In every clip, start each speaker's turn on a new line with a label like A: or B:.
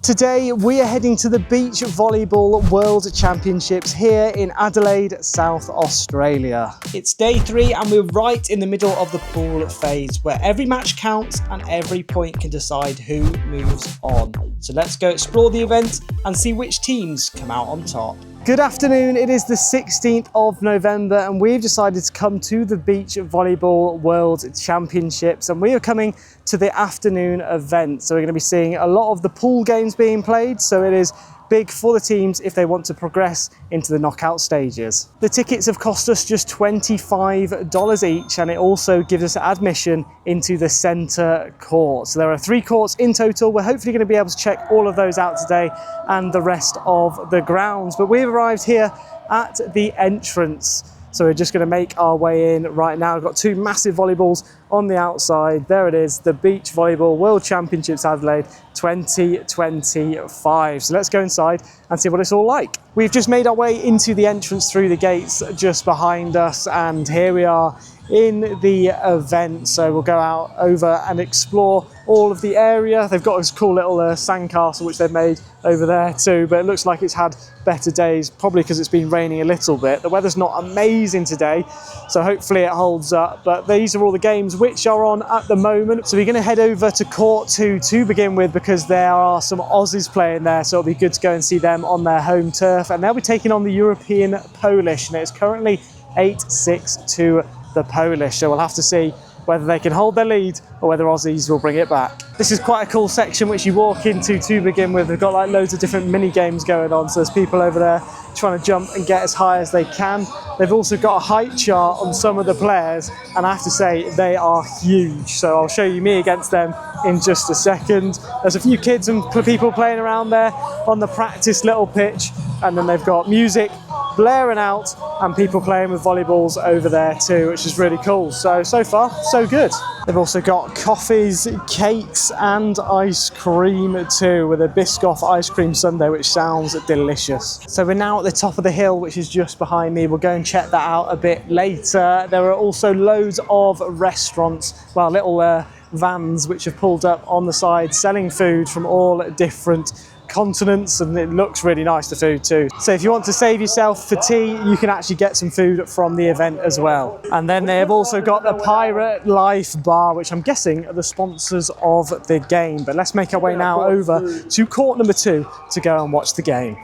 A: Today we are heading to the Beach Volleyball World Championships here in Adelaide, South Australia. It's day 3 and we're right in the middle of the pool phase where every match counts and every point can decide who moves on. So let's go explore the event and see which teams come out on top. Good afternoon, it is the 16th of November and we've decided to come to the Beach Volleyball World Championships and we are coming to the afternoon event. So we're going to be seeing a lot of the pool games being played, so it is big for the teams if they want to progress into the knockout stages. The tickets have cost us just $25 each and it also gives us admission into the centre court. So there are 3 courts in total. We're hopefully going to be able to check all of those out today and the rest of the grounds. But we've arrived here at the entrance. So we're just going to make our way in right now. We've got 2 massive volleyballs on the outside. There it is, the Beach Volleyball World Championships Adelaide 2025. So let's go inside and see what it's all like. We've just made our way into the entrance through the gates just behind us, and here we are in the event. So we'll go out over and explore all of the area. They've got this cool little sandcastle which they've made over there too, but it looks like it's had better days, probably because it's been raining a little bit. The weather's not amazing today, so hopefully it holds up. But these are all the games which are on at the moment. So we're going to head over to court 2 to begin with because there are some Aussies playing there, so it'll be good to go and see them on their home turf. And they'll be taking on the European Polish, and it's currently 8-6 to the Polish, so we'll have to see whether they can hold their lead or whether Aussies will bring it back. This is quite a cool section which you walk into to begin with. They've got like loads of different mini games going on, so there's people over there trying to jump and get as high as they can. They've also got a height chart on some of the players, and I have to say they are huge, so I'll show you me against them in just a second. There's a few kids and people playing around there on the practice little pitch, and then they've got music blaring out and people playing with volleyballs over there too, which is really cool. So far, so good. They've also got coffees, cakes and ice cream too, with a Biscoff ice cream sundae, which sounds delicious. So we're now at the top of the hill, which is just behind me. We'll go and check that out a bit later. There are also loads of restaurants, well, little vans which have pulled up on the side selling food from all different continents, and it looks really nice, the food too. So if you want to save yourself for tea, you can actually get some food from the event as well. And then they have also got the Pirate Life Bar, which I'm guessing are the sponsors of the game. But let's make our way now over to court number 2 to go and watch the game.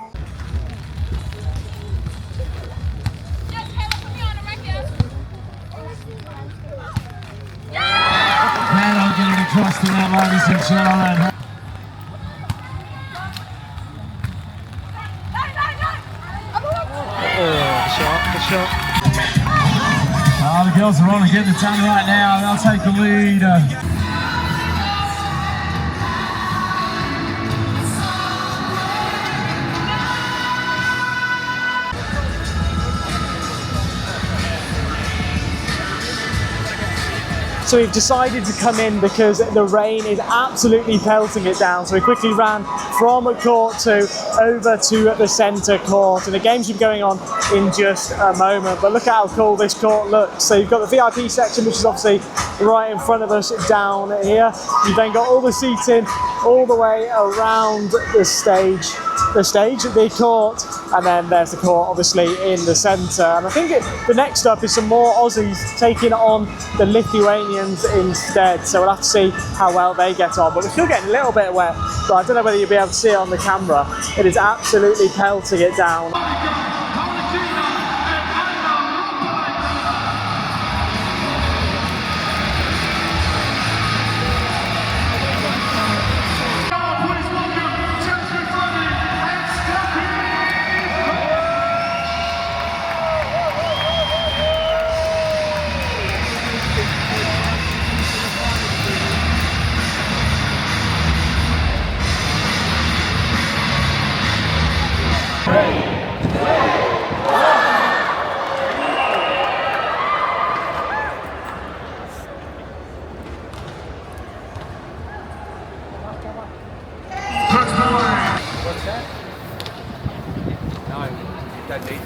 B: And I'll get it across the net, ladies and gentlemen. Oh, the girls are on and getting it done right now. They'll take the lead.
A: So we've decided to come in because the rain is absolutely pelting it down. So we quickly ran from court 2 over to the centre court, and the game should be going on in just a moment. But look at how cool this court looks. So you've got the VIP section, which is obviously right in front of us down here. You've then got all the seating all the way around the stage, the court, and then there's the court obviously in the centre. And I think the next up is some more Aussies taking on the Lithuanians instead, so we'll have to see how well they get on. But we're still getting a little bit wet, but I don't know whether you'll be able to see it on the camera. It is absolutely pelting it down.
C: don't need to.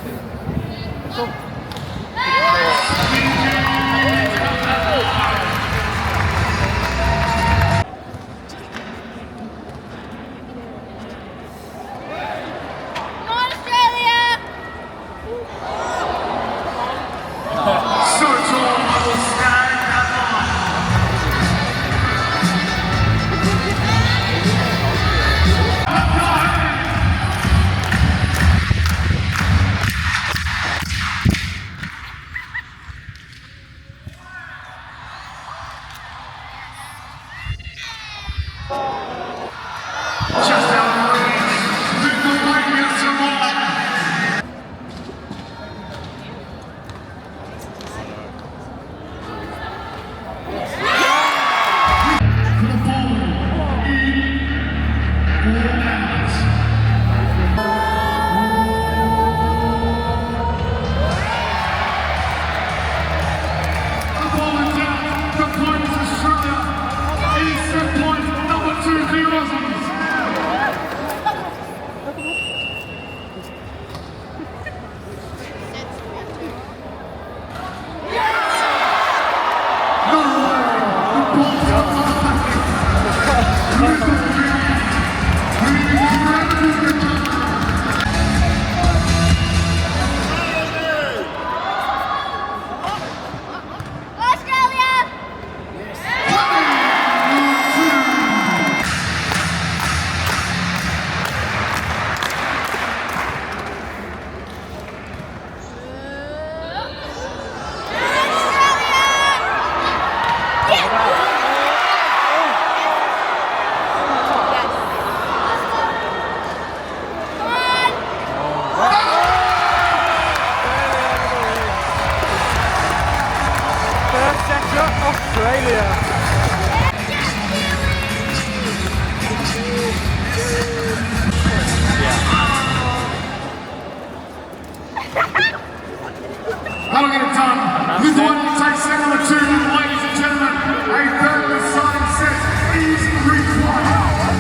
B: That'll get it done. Lithuania takes set number 2, ladies and gentlemen. A very exciting set is required.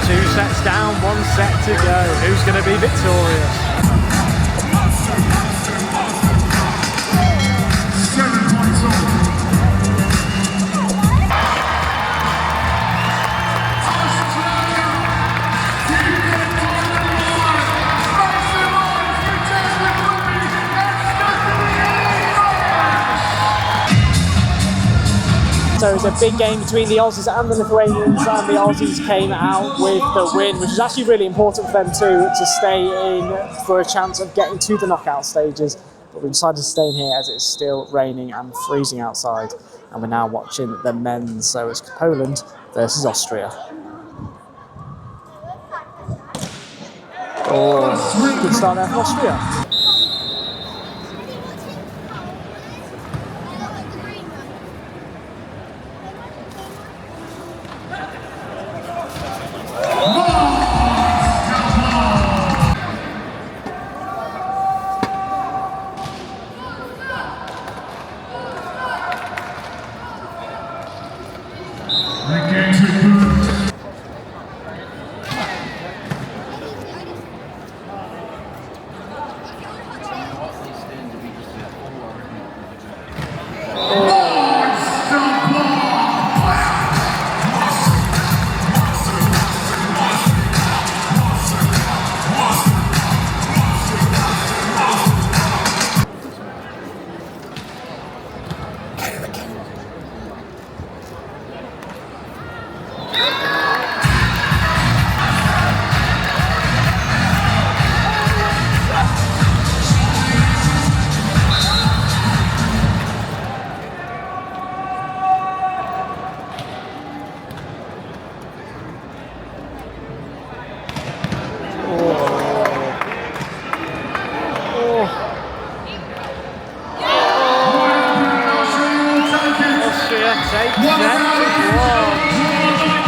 A: 2 sets down, 1 set to go. Who's going to be victorious?
B: 7 points all.
A: So it was a big game between the Aussies and the Lithuanians, and the Aussies came out with the win, which is actually really important for them too, to stay in for a chance of getting to the knockout stages. But we decided to stay in here as it's still raining and freezing outside, and we're now watching the men's. So it's Poland versus Austria. Oh, good start there for Austria.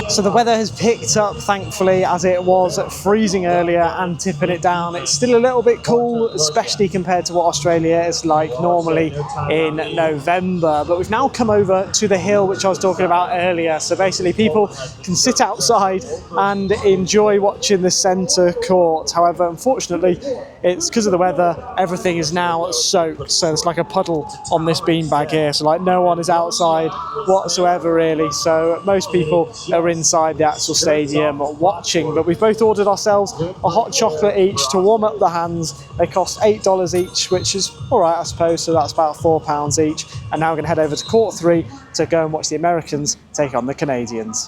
A: So the weather has picked up, thankfully, as it was freezing earlier and tipping it down. It's still a little bit cool, especially compared to what Australia is like normally in November. But we've now come over to the hill, which I was talking about earlier. So basically people can sit outside and enjoy watching the centre court. However, unfortunately, it's because of the weather, everything is now soaked. So it's like a puddle on this beanbag here. So like no one is outside whatsoever really. So most people are inside the actual stadium watching, but we've both ordered ourselves a hot chocolate each to warm up the hands. They cost $8 each, which is all right, I suppose, so that's about £4 each. And now we're going to head over to court 3 to go and watch the Americans take on the Canadians.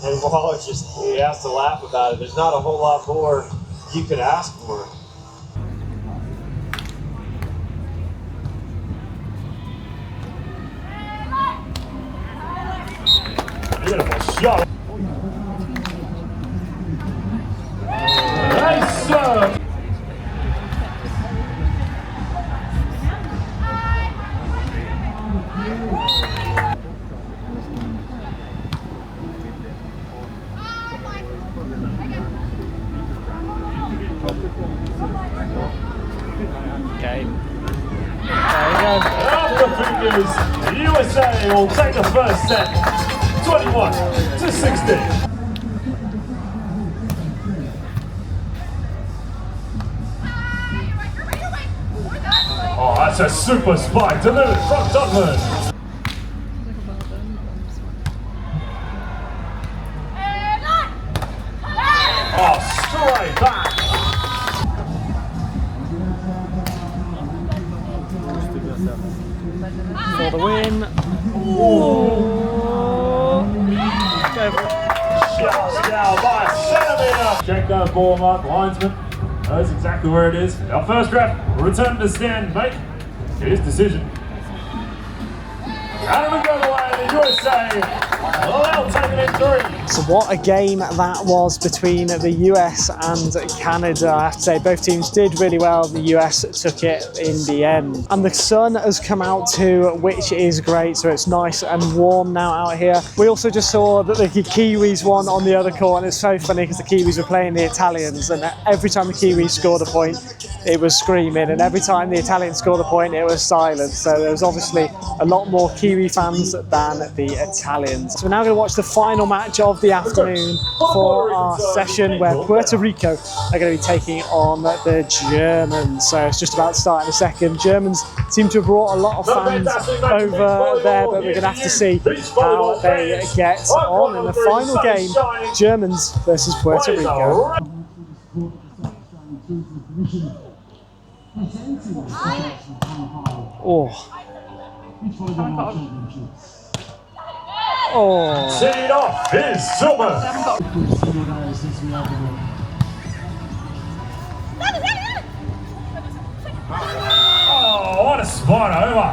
D: And Wallace he has to laugh about it. There's not a whole lot more you could ask for. Beautiful shot. Nice serve.
A: game. There we go.
D: Off the fingers, the USA will take the first set, 21-16. Oh, that's a super spike delivered from Donovan. Oh, straight back.
A: For the win. Ooh. Go for it.
D: Just now by a centimetre. Check that ball mark, linesman. Knows exactly where it is. Our first ref will return to the stand, make his decision. And we go away, the USA. They'll take it in 3.
A: So what a game that was between the US and Canada. I have to say both teams did really well. The US took it in the end. And the sun has come out too, which is great. So it's nice and warm now out here. We also just saw that the Kiwis won on the other court, and it's so funny because the Kiwis were playing the Italians, and every time the Kiwis scored a point, it was screaming, and every time the Italians scored a point, it was silent. So there was obviously a lot more Kiwi fans than the Italians. So we're now going to watch the final match of the afternoon for our session, where Puerto Rico are going to be taking on the Germans. So it's just about to start in a second. Germans seem to have brought a lot of fans over there, but we're going to have to see how they get on in the final game. Germans versus Puerto Rico. Oh. Oh.
D: Set off is Silver. Oh, what a spot over.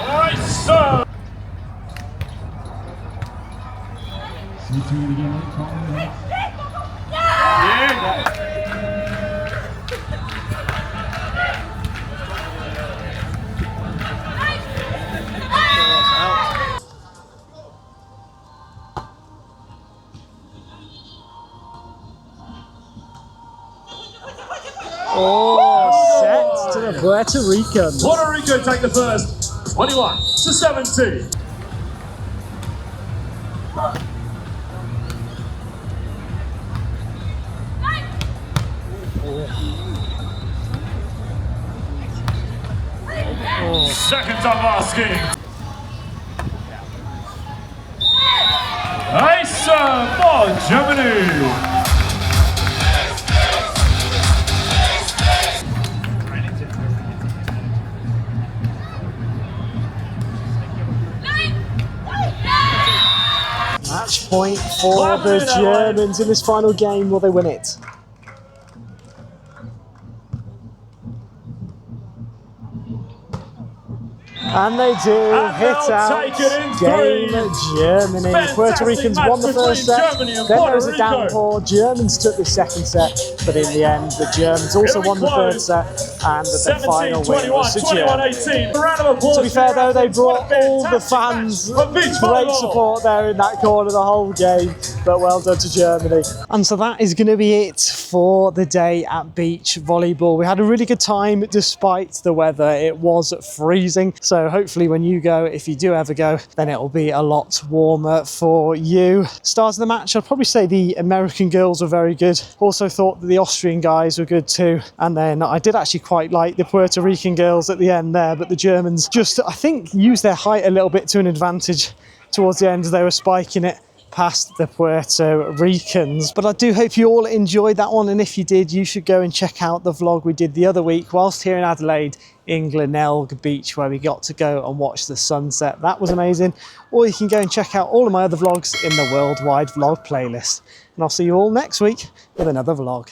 D: Nice serve.
A: Oh, set to the Puerto Ricans.
D: Puerto Rico take the first, 21-17. Seconds of asking. Nice serve for Germany.
A: Match point for the Germans in this final game. Will they win it? And they do hit out game Germany. Puerto Ricans won the first set, then there was a downpour. Germans took the second set, but in the end the Germans also won the third set, and the final win was to Germany. To be fair though, they brought all the fans, great support there in that corner the whole game, but well done to Germany. And so that is going to be it for the day at beach volleyball. We had a really good time despite the weather. It was freezing, so hopefully when you go, if you do ever go, then it'll be a lot warmer for you. Stars of the match, I'd probably say the American girls were very good. Also thought that the Austrian guys were good too. And then I did actually quite like the Puerto Rican girls at the end there, but the Germans just, I think, used their height a little bit to an advantage towards the end as they were spiking it past the Puerto Ricans. But I do hope you all enjoyed that one, and if you did, you should go and check out the vlog we did the other week whilst here in Adelaide in Glenelg Beach, where we got to go and watch the sunset. That was amazing. Or you can go and check out all of my other vlogs in the worldwide vlog playlist. And I'll see you all next week with another vlog.